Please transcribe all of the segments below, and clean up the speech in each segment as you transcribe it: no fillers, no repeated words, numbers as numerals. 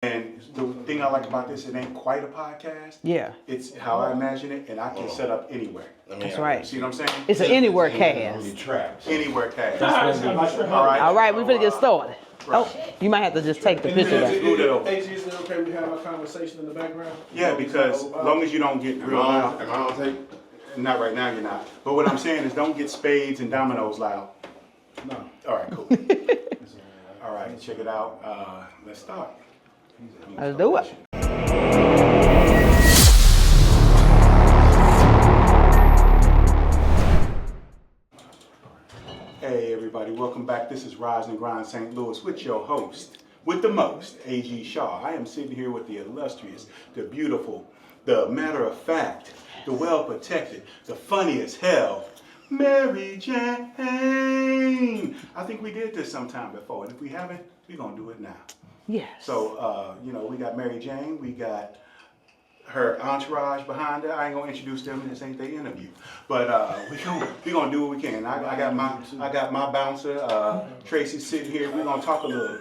And the thing I like about this, it ain't quite a podcast. Yeah. It's how I imagine it, and I can set up anywhere. That's right. See what I'm saying? It's an anywhere cast. Anywhere cast. All right, we finna get started. Oh, you might have to just take the picture back. Hey, is it okay we have a conversation in the background? Yeah, because as long as you don't get real loud. Am I on tape? Not right now, you're not. But what I'm saying is don't get spades and dominoes loud. No. All right, cool. All right, check it out. Let's start. Let's do it. Hey everybody, welcome back. This is Rise and Grind St. Louis with your host, with the most, A.G. Shaw. I am sitting here with the illustrious, the beautiful, the matter of fact, the well-protected, the funny as hell, Mary Jayne. I think we did this sometime before, and if we haven't, we're going to do it now. Yes. So, we got Mary Jayne, we got her entourage behind her. I ain't gonna introduce them. This ain't their interview, but we gonna do what we can. I got my bouncer Tracy sitting here. We're gonna talk a little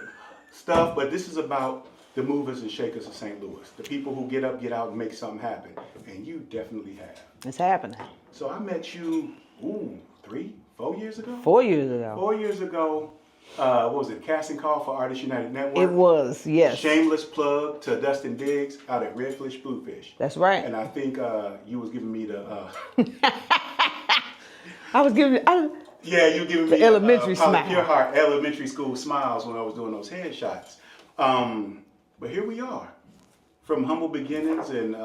stuff, but this is about the movers and shakers of St. Louis, the people who get up, get out, and make something happen. And you definitely have. It's happening. So I met you 4 years ago. 4 years ago. 4 years ago. What was it? Casting call for Artists United Network. It was, yes. Shameless plug to Dustin Diggs out at Redfish Bluefish. That's right. And I think you was giving me the. I was giving. Yeah, you were giving me elementary Polly smile. Pure Heart elementary school smiles when I was doing those headshots. But here we are, from humble beginnings and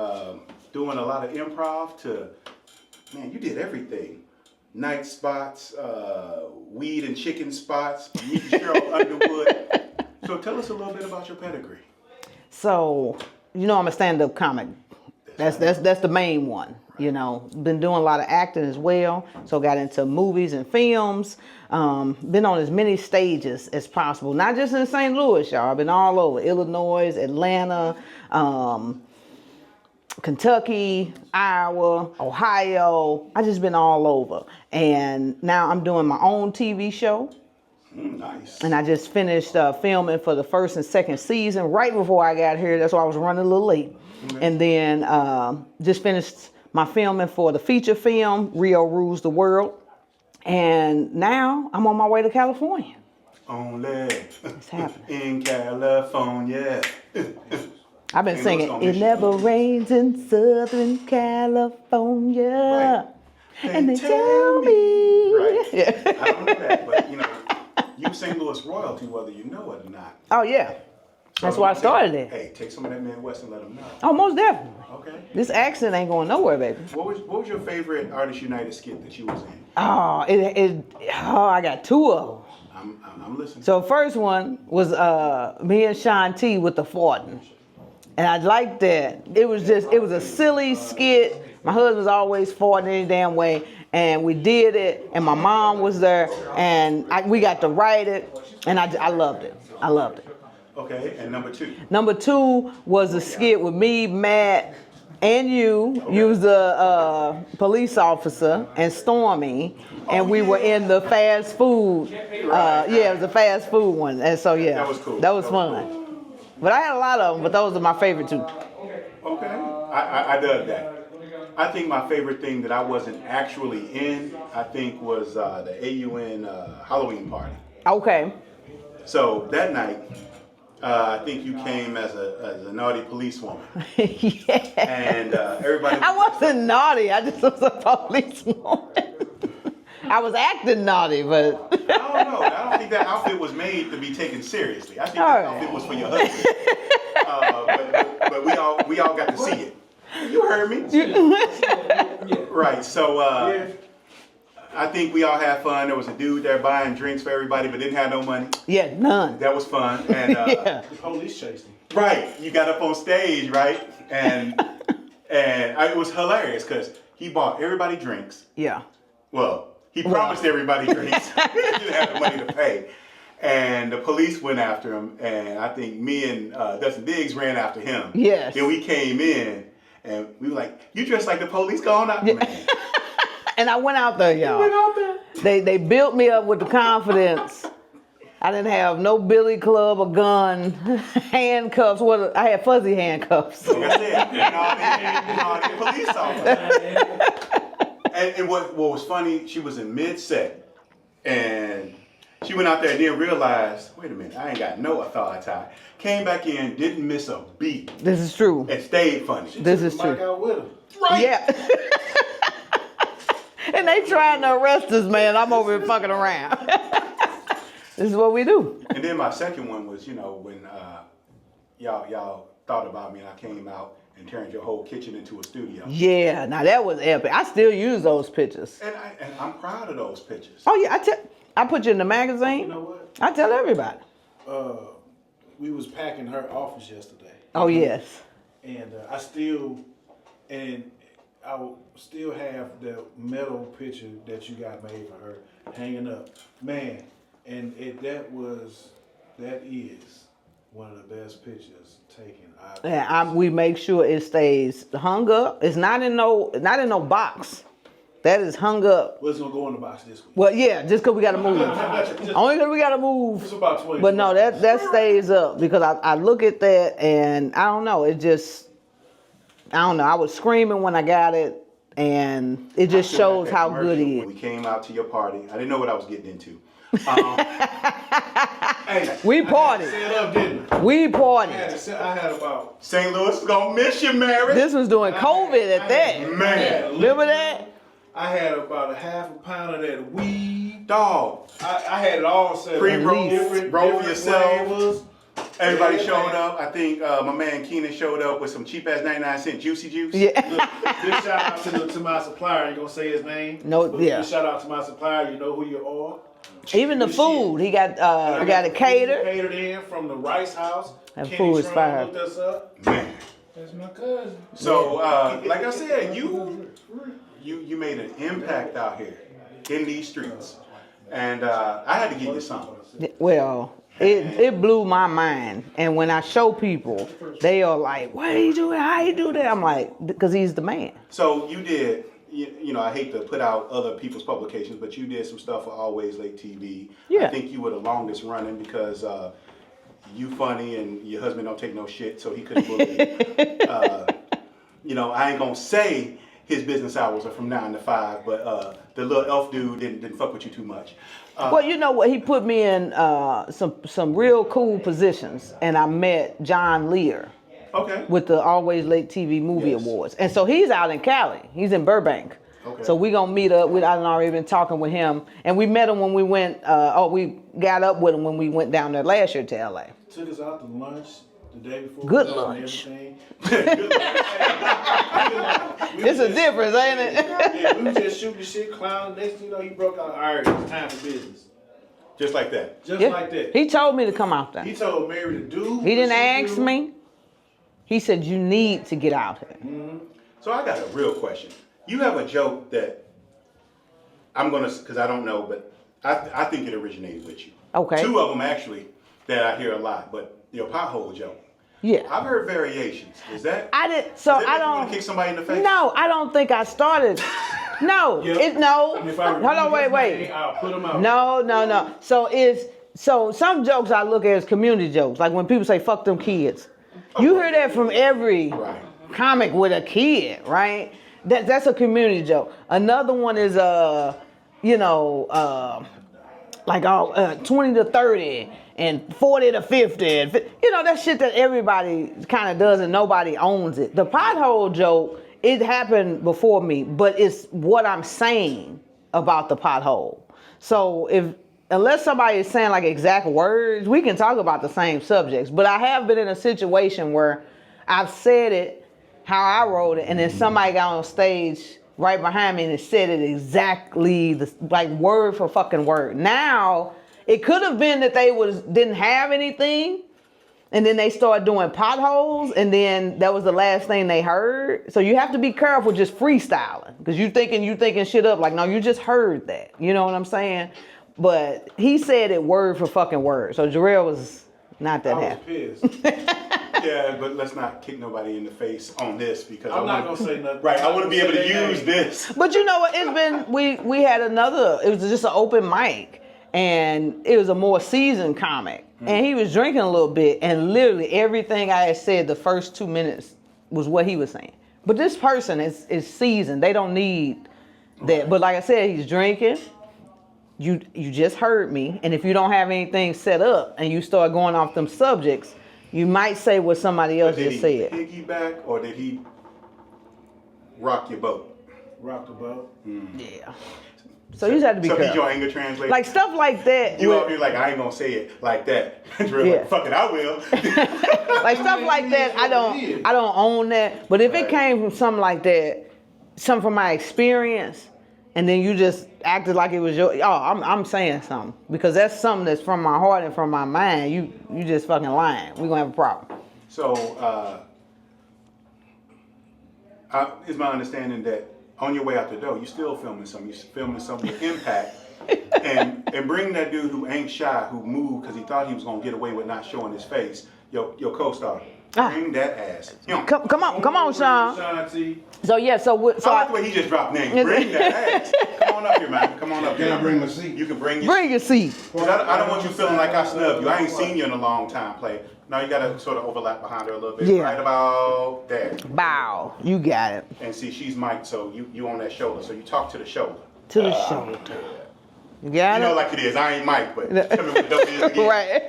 doing a lot of improv to, man, you did everything. Night spots, weed and chicken spots, meet Cheryl Underwood. So tell us a little bit about your pedigree. So, I'm a stand-up comic. That's the main one. Been doing a lot of acting as well. So got into movies and films. Been on as many stages as possible. Not just in St. Louis, y'all. I've been all over. Illinois, Atlanta, Kentucky, Iowa, Ohio. I just been all over. And now I'm doing my own TV show. Nice. And I just finished filming for the first and second season right before I got here. That's why I was running a little late. Okay. And then just finished my filming for the feature film, Rio Rules the World. And now I'm on my way to California. Only it's happening. In California. I've been singing, it never rains in Southern California. Right. And they tell me. Right. Yeah. I don't know that, but you St. Louis royalty, whether you know it or not. Oh, yeah. So that's why I started it. Hey, take some of that Midwest and let them know. Oh, most definitely. Okay. This accent ain't going nowhere, baby. What was your favorite Artists United skit that you was in? Oh, I got two of them. I'm listening. So first one was me and Sean T with the farting. And I liked that. It was a silly skit. My husband's always farting any damn way. And we did it, and my mom was there, and we got to write it, and I loved it. I loved it. Okay, and number two? Number two was a skit with me, Matt, and you. Okay. You was the police officer, and Stormy, and we were in the fast food. Yeah, it was a fast food one. And so, yeah. That was cool. That was fun. Cool. But I had a lot of them, but those are my favorite two. Okay, I dug that. I think my favorite thing that I wasn't actually in, I think was the AUN Halloween party. Okay. So that night, I think you came as a naughty policewoman. Yeah. And everybody. I wasn't naughty. I just was a policewoman. I was acting naughty, but. I don't know. I don't think that outfit was made to be taken seriously. I think that outfit was for your husband. But we all got to see it. You heard me. Right. So I think we all had fun. There was a dude there buying drinks for everybody, but didn't have no money. Yeah, none. That was fun. And yeah. The police chased him. Right. You got up on stage, right? And it was hilarious because he bought everybody drinks. Yeah. Well, he promised everybody drinks. He didn't have the money to pay. And the police went after him, and I think me and Dustin Diggs ran after him. Yes. Then we came in, and we were like, "You dressed like the police, go on out, man." And I went out there, y'all. You went out there. They built me up with the confidence I didn't have no billy club, a gun, handcuffs. What I had fuzzy handcuffs. Like I said, you know, the police officer. And what was funny, she was in mid-set, and she went out there and then realized, wait a minute, I ain't got no authority. Came back in, didn't miss a beat. This is true. And stayed funny. This is true. Mike out with her. Right. Yeah. And they trying to arrest us, man. I'm over here fucking around. This is what we do. And then my second one was, you know, when y'all thought about me and I came out and turned your whole kitchen into a studio. Yeah, now that was epic. I still use those pictures. And I'm proud of those pictures. Oh yeah, I put you in the magazine. You know what? I tell everybody. We was packing her office yesterday. Oh yes. And I will still have the metal picture that you got made for her hanging up. Man, and that is one of the best pictures taken. And we make sure it stays hung up. It's not in no box. That is hung up. Well, it's gonna go in the box this week. Well, yeah, just because we got to move. Only because we got to move. It's about 20. But no, that stays up because I look at that and I don't know. It just, I don't know. I was screaming when I got it, and it just shows how good he When is. we came out to your party, I didn't know what I was getting into. Hey, We partied. set up, didn't I? We partied. I had about. St. Louis is gonna miss you, Mary. This was during COVID at that. Man. Remember that? I had about a half a pound of that weed. Dog. I had it all set up. Pre-roll, Different roll yourself. flavors. Everybody Yeah, showed man. up. I think my man Keenan showed up with some cheap ass 99-cent Juicy Juice. Yeah. Big shout out to my supplier. I ain't gonna say his name. No, But yeah. Big shout out to my supplier. You know who you are. Even the food, he got it catered. Catered in from the Rice House. That Kenny food is Strong fire. hooked us up. Man. That's my cousin. So, like I said, you made an impact out here in these streets, and I had to give you something. Well, it blew my mind. And when I show people, they are like, "What do you do? How you do that?" I'm like, "Because he's the man." So you did. You know, I hate to put out other people's publications, but you did some stuff for Always Late TV. Yeah. I think you were the longest running because you funny and your husband don't take no shit, so he couldn't bully you. You know, I ain't gonna say his business hours are from 9 to 5, but the little elf dude didn't fuck with you too much. Well, you know what? He put me in some real cool positions, and I met John Lear Okay. with the Always Late TV Movie Awards, and so he's out in Cali. He's in Burbank. Okay. So we gonna meet up. I've already been talking with him, and we met him when we went. We got up with him when we went down there last year to LA. Took us out to lunch the day before. Good and lunch. everything. It's a difference, ain't it? Yeah, we was just shooting the shit, clowning. Next thing you know, he broke out. All right, it's time for business. Just like that. Just Yeah. like that. He told me to come out there. He told Mary to do. He didn't what she ask do. me. He said, "You need to get out here." So I got a real question. You have a joke that I'm gonna, because I don't know, but I think it originated with you. Okay. 2 of them actually that I hear a lot, but your pothole joke. Yeah. I've heard variations. Is that? I did. So does that I make you wanna don't. kick somebody in the face? No, I don't think I started. No, Yep. no. And if I Hold on, remember his wait. name, I'll put him out. No. So some jokes I look at as community jokes, like when people say "fuck them kids." You hear that from every Right. comic with a kid, right? That's a community joke. Another one is like 20 to 30 and 40 to 50. And that shit that everybody kind of does and nobody owns it. The pothole joke, it happened before me, but it's what I'm saying about the pothole. So unless somebody is saying like exact words, we can talk about the same subjects. But I have been in a situation where I've said it how I wrote it, and then somebody got on stage right behind me and it said it exactly like word for fucking word. Now, it could have been that they didn't have anything, and then they started doing potholes, and then that was the last thing they heard. So you have to be careful just freestyling, because you thinking shit up like, no, you just heard that. You know what I'm saying? But he said it word for fucking word. So Jarrell was not that I was happy. pissed. Yeah, but let's not kick nobody in the face on this because I'm not gonna say nothing. Right, I want to be able to Say their use name. this. But you know what? It's been we had another. It was just an open mic, and it was a more seasoned comic. And he was drinking a little bit, and literally everything I had said the first 2 minutes was what he was saying. But this person is seasoned. They don't need that. But like I said, he's drinking. You just heard me, and if you don't have anything set up and you start going off them subjects, you might say what somebody else just said. Did he piggyback or did he rock your boat? Rock the boat. Yeah. So you just have to be So he's careful. your anger translator? Like stuff like that. You up here like, I ain't gonna say it like that. Yeah. Like, fuck it, I will. Like stuff like that, I don't own that. But if it came from something like that, something from my experience, and then you just acted like it was I'm saying something. Because that's something that's from my heart and from my mind. You just fucking lying. We're gonna have a problem. So, it's my understanding that on your way out the door, you still filming something. You're filming something with impact. and bring that dude who ain't shy, who moved because he thought he was gonna get away with not showing his face. Your co-star. Bring that ass. Come on, Sean. Sean T. So yeah, I like the way he just dropped names. Bring that ass. Come on up here, man. Come on up here. Can I bring my seat? You can bring your seat. 'Cause I don't want you feeling like I snubbed you. I ain't seen you in a long time, play. Now you gotta sort of overlap behind her a little bit. Yeah. Right about there. Bow. You got it. And see, she's mic'd, so you on that shoulder. So you talk to the shoulder. To the shoulder. You got You it? know like it is. I ain't mic'd, but tell me what the dope is again. Right.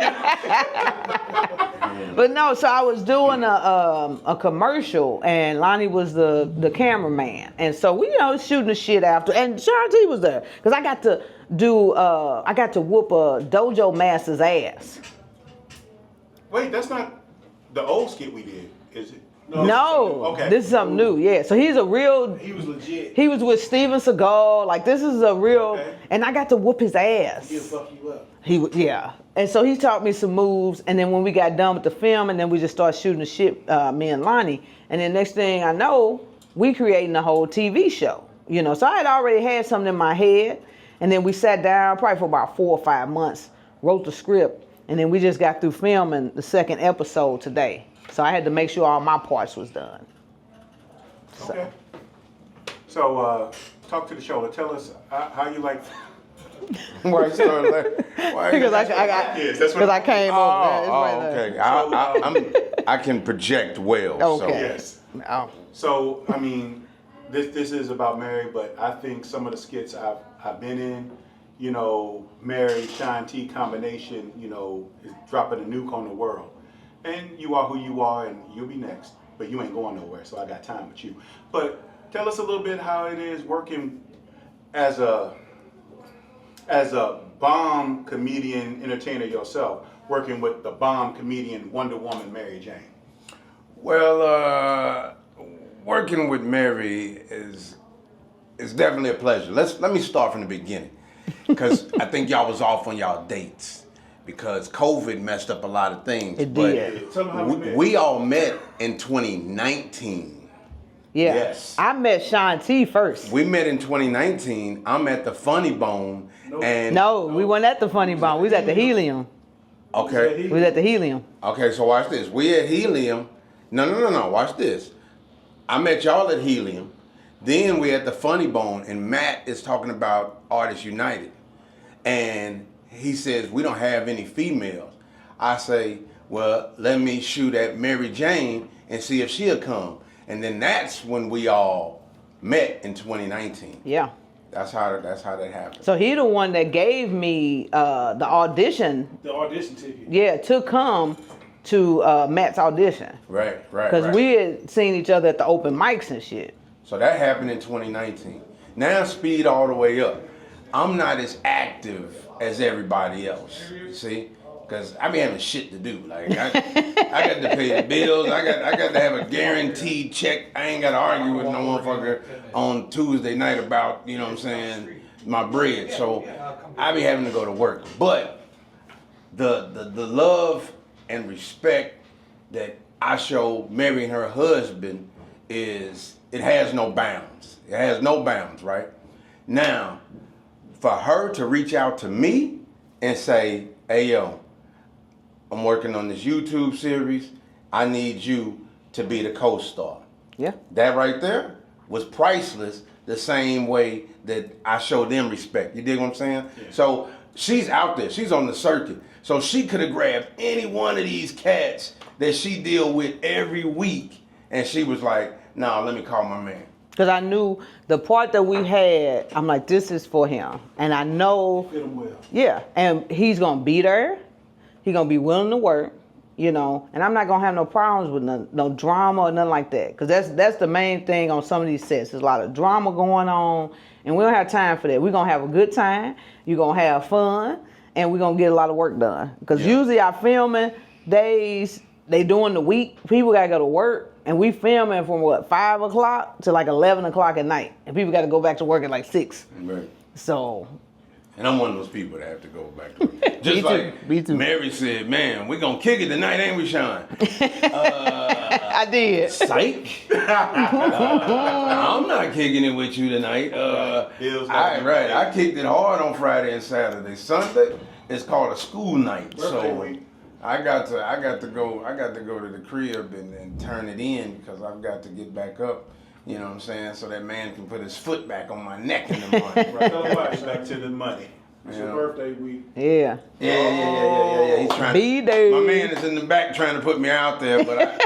But no, so I was doing a commercial, and Lonnie was the cameraman, and so we shooting the shit after, and Sean T was there because I got to whoop a dojo master's ass. Wait, that's not the old skit we did, is it? No, Okay. This is something new. Yeah, so he's a real. He was legit. He was with Steven Seagal. Like this is a real, Okay. and I got to whoop his ass. He'll fuck you up. Yeah. And so he taught me some moves, and then when we got done with the film, and then we just started shooting the shit, me and Lonnie, and then next thing I know, we creating a whole TV show, So I had already had something in my head, and then we sat down probably for about 4 or 5 months, wrote the script, and then we just got through filming the second episode today. So I had to make sure all my parts was done. Okay. So talk to the shoulder. Tell us how you like. Why you started laughing? Why? Because I came over. It's right there. Okay. I can project well. Okay. Yes. Oh. So I mean, this is about Mary, but I think some of the skits I've been in, Mary Sean T combination, is dropping a nuke on the world. And you are who you are, and you'll be next. But you ain't going nowhere, so I got time with you. But tell us a little bit how it is working as a bomb comedian entertainer yourself, working with the bomb comedian Wonder Woman Mary Jayne. Well, working with Mary is definitely a pleasure. Let me start from the beginning, because I think y'all was off on y'all dates. Because COVID messed up a lot of things. It but did. Tell them how we met. We all met in 2019. Yeah. Yes. I met Sean T first. We met in 2019. I'm at the Funny Bone. And No, we weren't at the Funny Bone. We was at the Helium. Okay. We was at the Helium. Okay, so watch this. We at Helium. No. Watch this. I met y'all at Helium. Then we at the Funny Bone, and Matt is talking about Artists United. And he says, we don't have any females. I say, well, let me shoot at Mary Jayne and see if she'll come. And then that's when we all met in 2019. Yeah. That's how that happened. So he the one that gave me the audition. The audition ticket. Yeah, to come to Matt's audition. Right. Because we had seen each other at the open mics and shit. So that happened in 2019. Now speed all the way up. I'm not as active as everybody else, you see? Because I be having shit to do. Like I got to pay the bills. I got to have a guaranteed check. I ain't got to argue with no motherfucker on Tuesday night about, you know what I'm saying, my bread. So I be having to go to work. But the love and respect that I show Mary and her husband it has no bounds. It has no bounds, right? Now, for her to reach out to me and say, hey, yo, I'm working on this YouTube series. I need you to be the co-star. Yeah. That right there was priceless, the same way that I show them respect. You dig what I'm saying? Yeah. So she's out there. She's on the circuit. So she could have grabbed any one of these cats that she deal with every week. And she was like, nah, let me call my man. Because I knew the part that we had, I'm like, this is for him. And I know, Fit him well. yeah, and he's going to be there. He's going to be willing to work, you know. And I'm not going to have no problems with no drama or nothing like that. Because that's the main thing on some of these sets. There's a lot of drama going on. And we don't have time for that. We're going to have a good time. You're going to have fun. And we're going to get a lot of work done. Because usually our filming days, they during the week, people got to go to work. And we filming from what, 5 o'clock to like 11 o'clock at night. And people got to go back to work at like 6. Right. So. And I'm one of those people that have to go back to work. Just Me too, like me too. Mary said, man, we're going to kick it tonight, ain't we, Sean? I did. Psych. I'm not kicking it with you tonight. I kicked it hard on Friday and Saturday. Sunday, it's called a school night. Birthday week. I got to go to the crib and turn it in because I've got to get back up, you know what I'm saying, so that man can put his foot back on my neck in the morning. Right, otherwise, back to the money. It's your birthday week. Yeah. Yeah. He's trying B Day. My man is in the back trying to put me out there, but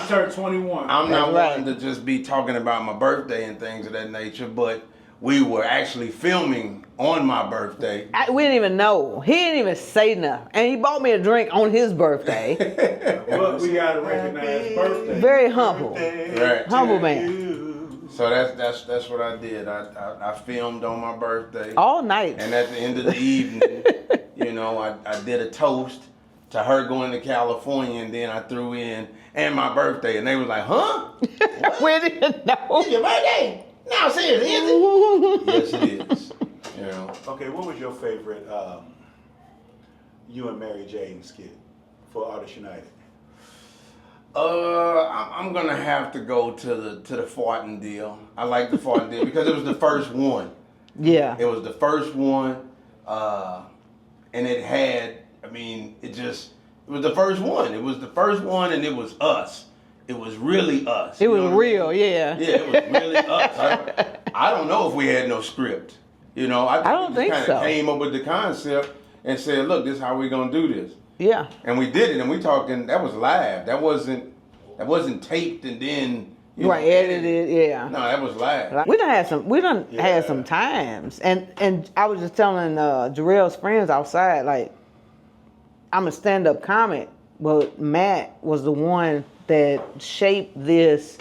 He turned 21. I'm not That's wanting to just be talking about my birthday and things of that nature, but we were actually filming on my birthday. We didn't even know. He didn't even say nothing. And he bought me a drink on his birthday. But we gotta recognize birthday. Very humble. Right. Humble man. So that's what I did. I filmed on my birthday. All night. And at the end of the evening, you know, I did a toast to her going to California, and then I threw in and my birthday, and they was like, huh? We didn't know. It's your birthday? No, seriously, is it? Yes, it is. You know. Okay, what was your favorite you and Mary Jayne skit for Artists United? I'm gonna have to go to the farting deal. I like the farting deal because it was the first one. Yeah. It was the first one, and it had. I mean, it was the first one. It was the first one, and it was us. It was really us. It was know what I mean? real, yeah. Yeah, it was really us. I don't know if we had no script. You know, I don't think kind of so. came up with the concept and said, look, this is how we're gonna do this. Yeah. And we did it, and we talking. That was live. That wasn't taped and then Right, edited, yeah. No, that was live. We done had some times, and I was just telling Jarrell's friends outside, like, I'm a stand-up comic, but Matt was the one that shaped this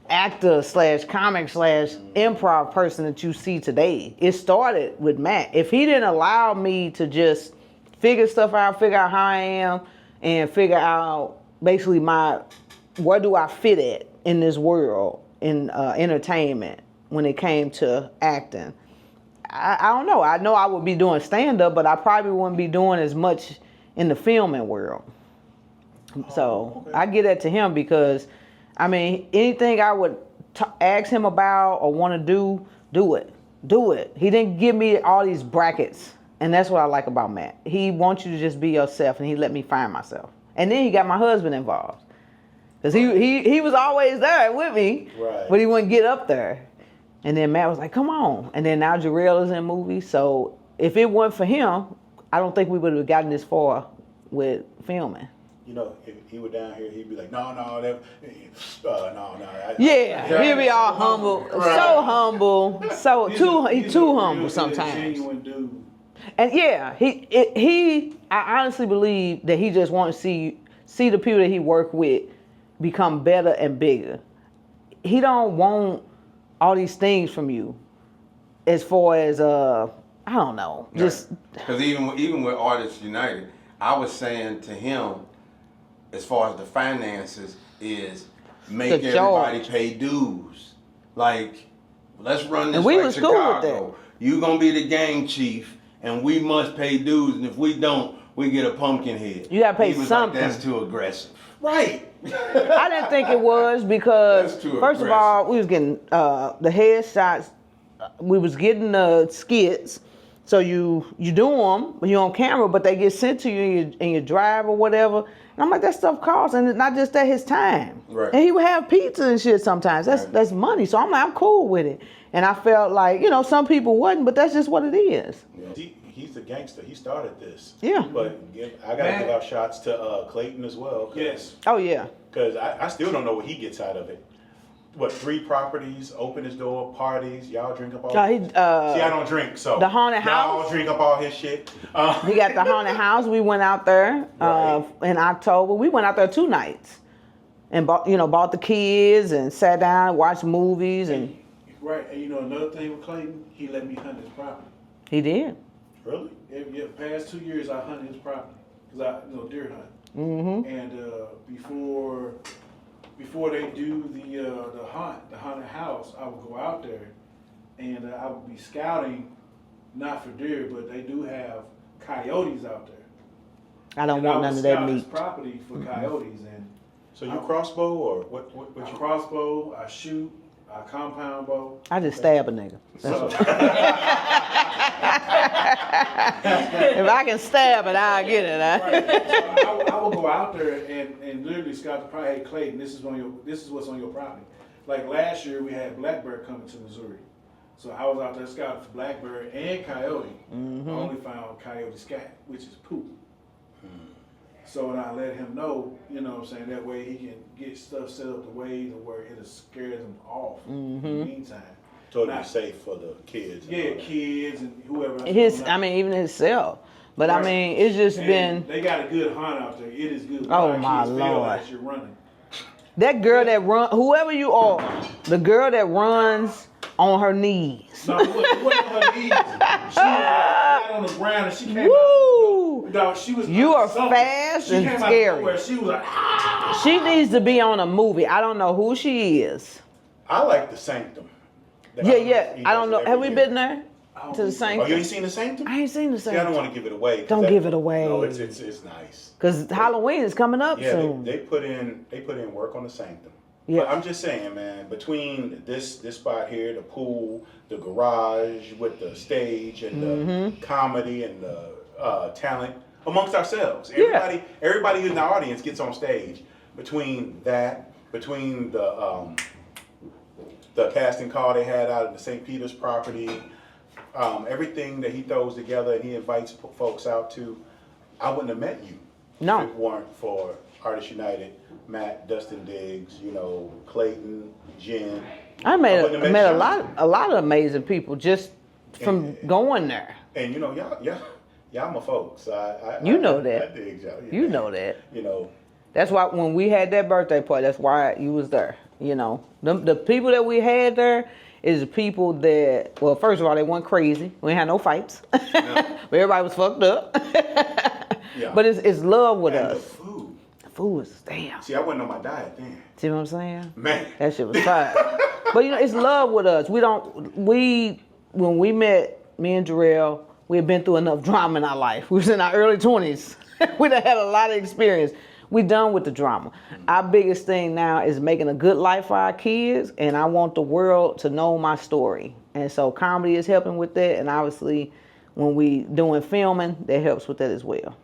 actor / comic / improv person that you see today. It started with Matt. If he didn't allow me to just figure stuff out, figure out how I am, and figure out basically where do I fit at in this world in entertainment when it came to acting, I don't know. I know I would be doing stand-up, but I probably wouldn't be doing as much in the filming world. So okay. I give that to him because, I mean, anything I would ask him about or want to do it. He didn't give me all these brackets, and that's what I like about Matt. He wants you to just be yourself, and he let me find myself. And then he got my husband involved. Because he was always there with me, right. But he wouldn't get up there. And then Matt was like, come on. And then now Jarrell is in movies. So if it weren't for him, I don't think we would have gotten this far with filming. You know, if he were down here, he'd be like, no. Yeah, he'd be all humble, right. So humble, he's too humble sometimes. Genuine dude. And yeah, I honestly believe that he just wants to see the people that he work with become better and bigger. He don't want all these things from you as far as I don't know, just because even with Artists United, I was saying to him, as far as the finances, is make everybody pay dues. Like, let's run this like was cool with Chicago. You gonna be the gang chief, and we must pay dues, and if we don't, we get a pumpkin head. You gotta pay he was something. Like, that's too aggressive. Right. I didn't think it was because first of all, we was getting the headshots, we was getting the skits. So you do them when you're on camera, but they get sent to you in your drive or whatever. And I'm like, that stuff costs, and it's not just that his time. Right. And he would have pizza and shit sometimes. That's money. So I'm like, I'm cool with it. And I felt like, you know, some people wasn't, but that's just what it is. He's a gangster. He started this. Yeah. But I gotta give out shots to Clayton as well. Yes. Oh yeah. Because I still don't know what he gets out of it. What, 3 properties, open his door, parties, y'all drink up all See, I don't drink, so the haunted y'all house? drink up all his shit. We got the haunted house. We went out there Right. in October. We went out there 2 nights and bought the kids and sat down, watched movies, and Right, and you know another thing with Clayton, he let me hunt his property. he did. Really? Yeah, past 2 years I hunt his property because I deer hunt. Mm-hmm. And before they do the haunted house, I would go out there and I would be scouting, not for deer, but they do have coyotes out there. I don't And want I none would of that scout his meat. property for coyotes, and So you crossbow or what I you crossbow, I shoot, I compound bow. I just stab a nigga. So, If I can stab it, I'll get it. right. So I will go out there and literally scout the property. Hey, Clayton, this is what's on your property. Like last year, we had black bear coming to Missouri, so I was out there scouting for black bear and coyote. I only found coyote scat, which is poop. So and I let him know, you know what I'm saying, that way he can get stuff set up the way to where it'll scare them off in the meantime. totally safe for the kids? Yeah, kids and whoever. Even himself. But I mean, it's just And been they got a good hunt out there. It is good. Oh, Our my kids feel Lord. like you're running. that girl that run, whoever you are, the girl that runs on her knees. No, it wasn't her knees. She was like flat on the ground and she came Woo! out. Dog, she was You are something. fast she and came scary. Out of nowhere. She was like, ah! She needs to be on a movie. I don't know who she is. I like the Sanctum. Yeah. I don't know. Have we been there to the Oh, you Sanctum? ain't seen the Sanctum? I ain't seen the See, I don't Sanctum. want to give it away. 'cause Don't give it away. No, it's nice. Cause Halloween is coming up Yeah, soon. they put in work on the Sanctum. Yeah. But I'm just saying, man, between this spot here, the pool, the garage with the stage and the comedy and the talent amongst ourselves. Yeah. Everybody in the audience gets on stage. Between the casting call they had out of the St. Peter's property, everything that he throws together and he invites folks out to, I wouldn't have met you No. if it weren't for Artists United, Matt, Dustin Diggs, Clayton, Jen. I wouldn't have met Sean. a lot of amazing people just from going there. And y'all my folks. You know I that. dig y'all. You know that. You That's why when we had that birthday party, that's why you was there. The people that we had there is the people that, well, first of all, they weren't crazy. We ain't had no fights. But everybody was fucked up. Yeah. But it's love with and us. the food. The food is damn. See, I wasn't on my diet then. See what I'm saying? Man. That shit was fire. But it's love with us. When we met, me and Jarrell, we had been through enough drama in our life. We was in our early 20s. We done had a lot of experience. We done with the drama. Our biggest thing now is making a good life for our kids, and I want the world to know my story. And so comedy is helping with that, and obviously when we doing filming, that helps with that as well.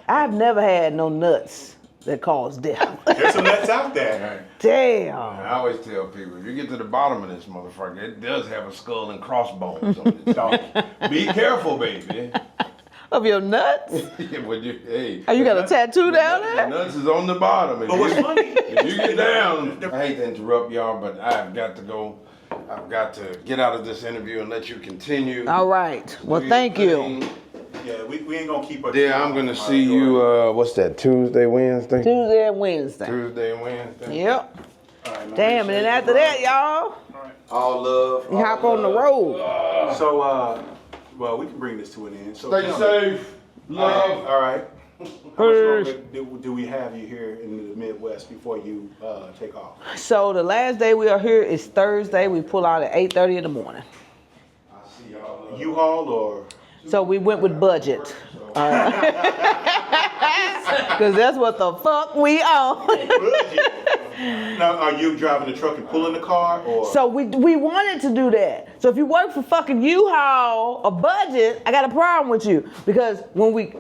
I've never had no nuts that cause death. There's some nuts out there. Right. Damn. I always tell people, if you get to the bottom of this motherfucker, it does have a skull and crossbones on it. So be careful, baby. Of your nuts? Hey. Oh, you got a tattoo down The there? nuts is on the bottom. But what's funny? If you get down, I hate to interrupt y'all, but I've got to go. I've got to get out of this interview and let you continue. All right. Well, Do your thank you. thing. Yeah, we ain't gonna keep her. Yeah, I'm gonna see you. What's that? Tuesday, Wednesday. Tuesday and Wednesday. Tuesday and Wednesday. Yep. All right, man. Damn, and then after that, y'all, All love. you hop on the road. So, well, we can bring this to an end. So Stay tell me- safe. Love. All right. How much longer do we have you here in the Midwest before you take off? So the last day we are here is Thursday. We pull out at 8:30 in the morning. I'll see y'all. U-Haul or? So we went with budget. Because that's what the fuck we own. Now, are you driving the truck and pulling the car, or? So we wanted to do that. So if you work for fucking U-Haul or budget, I got a problem with you. Because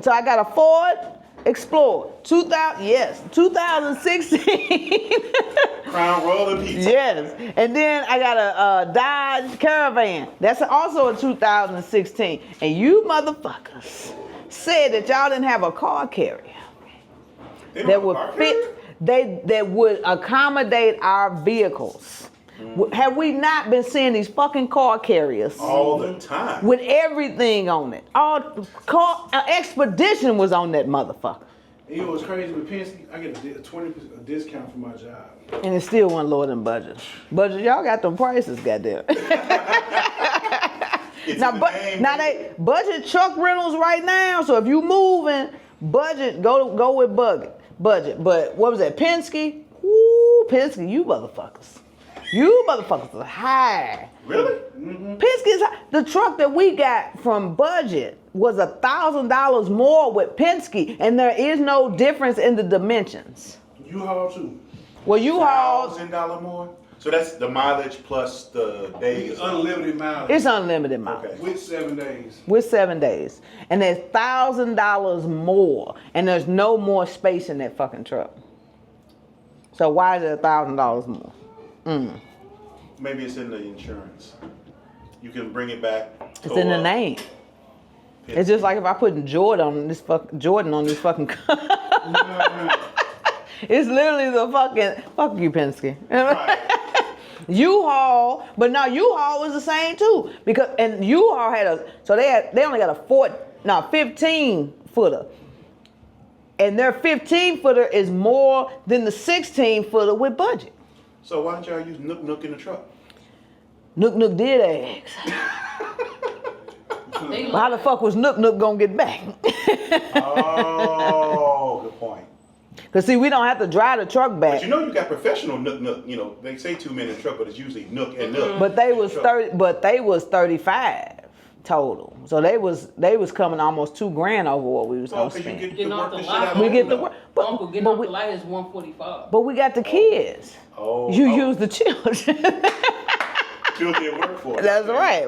so I got a Ford Explorer. 2016. Crown Royal pizza. Yes. And then I got a Dodge Caravan. That's also a 2016. And you motherfuckers said that y'all didn't have a car carrier They don't that have a would car fit, that would accommodate our vehicles. Have we not been seeing these fucking car carriers all the time. with everything on it? Expedition was on that motherfucker. And you know what's crazy with Penske? I get a 20% discount for my job. And it still wasn't lower than budget. Budget, y'all got them prices, goddamn. It's Now, in the name, now baby. they budget truck rentals right now. So if you moving, budget, go with budget. But what was that, Penske? Woo, Penske, you motherfuckers. You motherfuckers are high. Really? Penske's high. The truck that we got from budget was $1,000 more with Penske, and there is no difference in the dimensions. U-Haul too. Well, U-Haul, $1,000 more. So that's the mileage plus the days. It's unlimited mileage. it's unlimited miles. Okay. With 7 days. With 7 days. And there's $1,000 more. And there's no more space in that fucking truck. So why is it $1,000 more? Maybe it's in the insurance. You can bring it back. It's in the name. It's just like if I put Jordan on this fucking car. It's literally the fucking fuck you, Penske. Right. U-Haul, but now U-Haul was the same too, because and U-Haul had they only got a 15 footer, and their 15 footer is more than the 16 footer with budget. So why don't y'all use Nook in the truck? Nook did ask. How the fuck was Nook gonna get back? Oh, good point. Cause see, we don't have to drive the truck back. But you know you got professional Nook. You know, they say 2 men in the truck, but it's usually Nook and Nook. But they in the was truck. 30. But they was 35 total. So they was coming almost $2,000 over what we was Well, gonna 'cause you spend. get to Getting work off the the shit lot. out We of get it, the though. work, Uncle, getting but off we the light is 145. but we got the kids. Oh, You use the children. children work for it. That's right.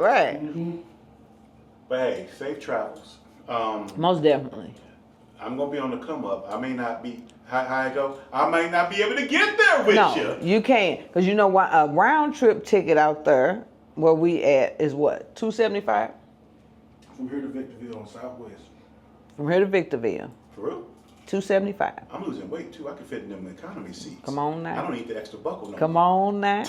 But hey, safe travels. Most definitely. I'm gonna be on the come up. I may not be. How I go? I might not be able to get there with No, you. you can't, cause you know what? A round trip ticket out there where we at is what, $275 From here to Victorville on Southwest. from here to Victorville. For real? $275. I'm losing weight too. I can fit in them economy seats. Come on now. I don't need the extra buckle no Come more. on now.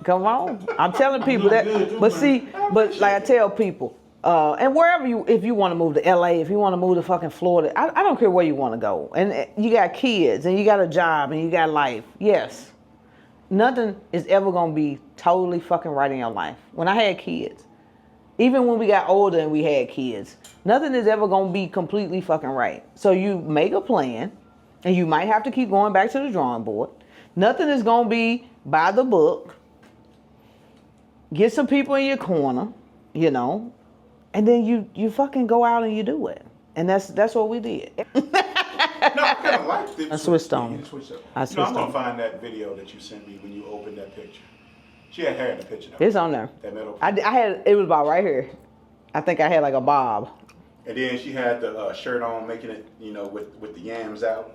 Come on. I'm telling people that. good, too, But man. see, but like I tell people, and wherever if you want to move to LA, if you want to move to fucking Florida, I don't care where you want to go. And you got kids, and you got a job, and you got life. Yes. Nothing is ever going to be totally fucking right in your life. When I had kids, even when we got older and we had kids, nothing is ever going to be completely fucking right. So you make a plan, and you might have to keep going back to the drawing board. Nothing is going to be by the book. Get some people in your corner, you know, and then you fucking go out and you do it. And that's what we did. No, I kind of like it. I switched on. You switched up. I I'm switched gonna on. find that video that you sent me when you opened that picture. She had hair in the picture. Though. It's on there. That metal. I had, it was about right here. I think I had like a bob. And then she had the shirt on, making it, you know, with the yams out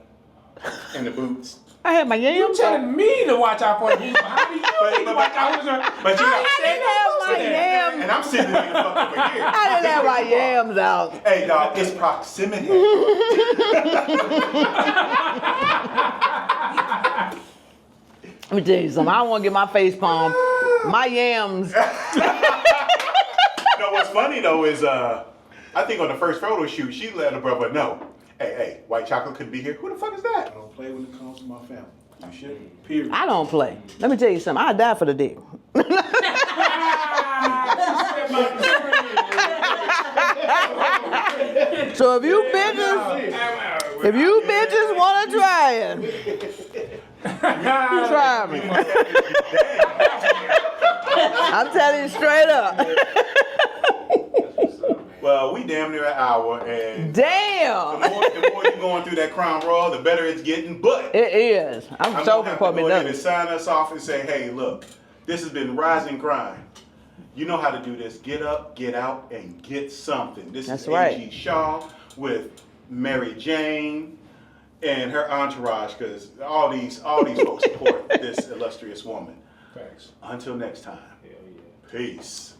and the boots. I had my You yams. telling me to watch out for the people behind me? You need to watch out for the. But you know, I didn't have my yams. and I'm sitting there fucking over here. I didn't have my yams out. Hey, dog, it's proximity. Let me tell you something. I don't want to get my face palm. My yams. No, what's funny though is I think on the first photo shoot, she let her brother know. Hey, white chocolate couldn't be here. Who the fuck is I that? don't play when it comes to my family. You shouldn't. Period. I don't play. Let me tell you something. I die for the dick. So if you bitches want to try it, try me. I'm telling you straight up. Well, we damn near an hour, and Damn. the more you're going through that Crown Royal, the better it's getting. But It is. I'm I'm so gonna have for to me go ahead and nothing. sign us off and say, hey, look, this has been Rising Grind. You know how to do this. Get up, get out, and get something. This That's is right. A.G. Shaw with Mary Jayne. and her entourage, because all these folks support this illustrious woman. Thanks. Until next time, Hell yeah. peace.